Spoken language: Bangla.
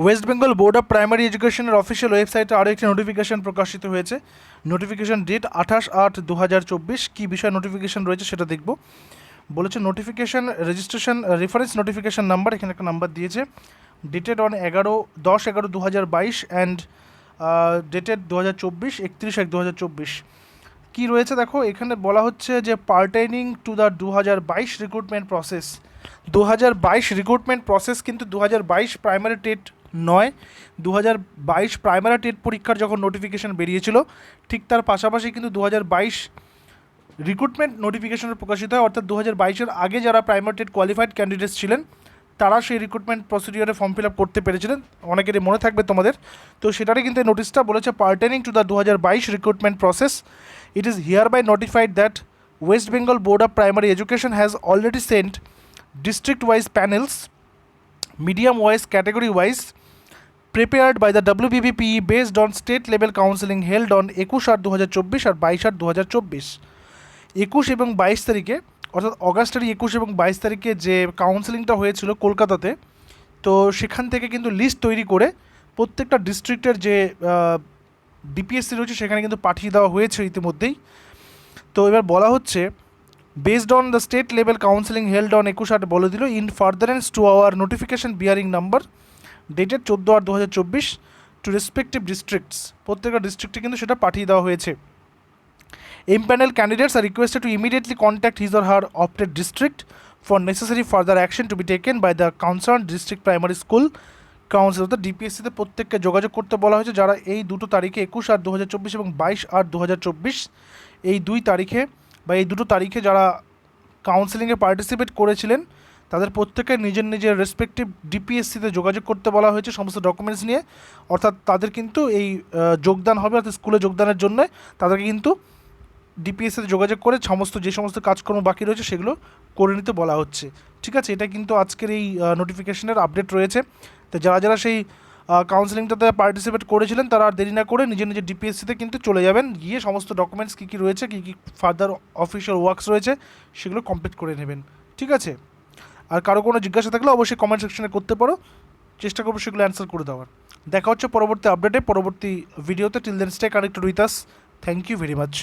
West Bengal board of primary এডুকেশনের অফিসিয়াল ওয়েবসাইটে আরও একটি নোটিফিকেশন প্রকাশিত হয়েছে। Notification date 28/8/2024। কী বিষয়ে নোটিফিকেশন রয়েছে সেটা দেখব। বলেছে notification registration reference notification number, এখানে একটা নাম্বার দিয়েছে, ডেটেড অন 10/11/2022 অ্যান্ড ডেটেড 2024 31/1/2024। কী রয়েছে দেখো, এখানে বলা হচ্ছে যে pertaining to the 2022 recruitment process. 2022 recruitment process কিন্তু 2022 প্রাইমারি টেট নয়। 2022 প্রাইমারি টেট পরীক্ষার যখন নোটিফিকেশান বেরিয়েছিল ঠিক তার পাশাপাশি কিন্তু 2022 রিক্রুটমেন্ট নোটিফিকেশনের প্রকাশিত হয়, অর্থাৎ 2022-এর আগে যারা প্রাইমারি টেট কোয়ালিফাইড ক্যান্ডিডেটস ছিলেন তারা সেই রিক্রুটমেন্ট প্রসিডিওরে ফর্ম ফিল আপ করতে পেরেছিলেন, অনেকেরই মনে থাকবে তোমাদের। তো সেটারই কিন্তু এই নোটিশটা বলেছে pertaining to the 2022 recruitment process, it is hereby notified that West Bengal Board of Primary Education has already sent district-wise panels, medium-wise, category-wise, prepared by the WBBPE based on state-level counselling held on 21/8/2024 আর 22/8/2024। 21 এবং 22 তারিখে, অর্থাৎ অগাস্টের 21 এবং 22 তারিখে যে কাউন্সেলিংটা হয়েছিল কলকাতাতে, তো সেখান থেকে কিন্তু লিস্ট তৈরি করে প্রত্যেকটা ডিস্ট্রিক্টের যে ডিপিএসসি রয়েছে সেখানে কিন্তু পাঠিয়ে দেওয়া হয়েছে ইতিমধ্যেই। তো এবার বলা হচ্ছে based on the state level counselling held on 21/8 বলে দিল in furtherance to our notification bearing number dated 14/8/2024 to respective districts. প্রত্যেকটা ডিস্ট্রিক্টে কিন্তু সেটা পাঠিয়ে দেওয়া হয়েছে। এমপ্যানেল ক্যান্ডিডেটস আর requested to immediately contact his or her opted district for necessary further action to be taken by the concern district primary school council. অর্থাৎ ডিপিএসসিতে প্রত্যেককে যোগাযোগ করতে বলা হয়েছে যারা এই দুটো তারিখে 21/8/2024 এবং 22/8/2024 এই দুই তারিখে বা এই দুটো তারিখে যারা কাউন্সেলিংয়ে পার্টিসিপেট করেছিলেন তাদের প্রত্যেকে নিজের নিজের রেসপেক্টিভ ডিপিএসসিতে যোগাযোগ করতে বলা হয়েছে সমস্ত ডকুমেন্টস নিয়ে। অর্থাৎ তাদের কিন্তু এই যোগদান হবে, অর্থাৎ স্কুলে যোগদানের জন্য তাদেরকে কিন্তু ডিপিএসসিতে যোগাযোগ করে যে সমস্ত কাজকর্ম বাকি রয়েছে সেগুলো করে নিতে বলা হচ্ছে। ঠিক আছে, এটা কিন্তু আজকের এই নোটিফিকেশনের আপডেট রয়েছে। তো যারা যারা সেই কাউন্সেলিংটাতে পার্টিসিপেট করেছিলেন তারা আর দেরি না করে নিজের নিজের ডিপিএসসিতে কিন্তু চলে যাবেন, গিয়ে সমস্ত ডকুমেন্টস কী কী রয়েছে, কী কী ফার্দার অফিসিয়াল ওয়ার্কস রয়েছে সেগুলো কমপ্লিট করে নেবেন। ঠিক আছে, আর কারো কোনো জিজ্ঞাসা থাকলে অবশ্যই কমেন্ট সেকশনে করতে পারো, চেষ্টা করবো সেগুলো অ্যান্সার করে দেওয়ার। দেখা হচ্ছে পরবর্তী আপডেটে, পরবর্তী ভিডিওতে। Till then stay connected with us. Thank you very much.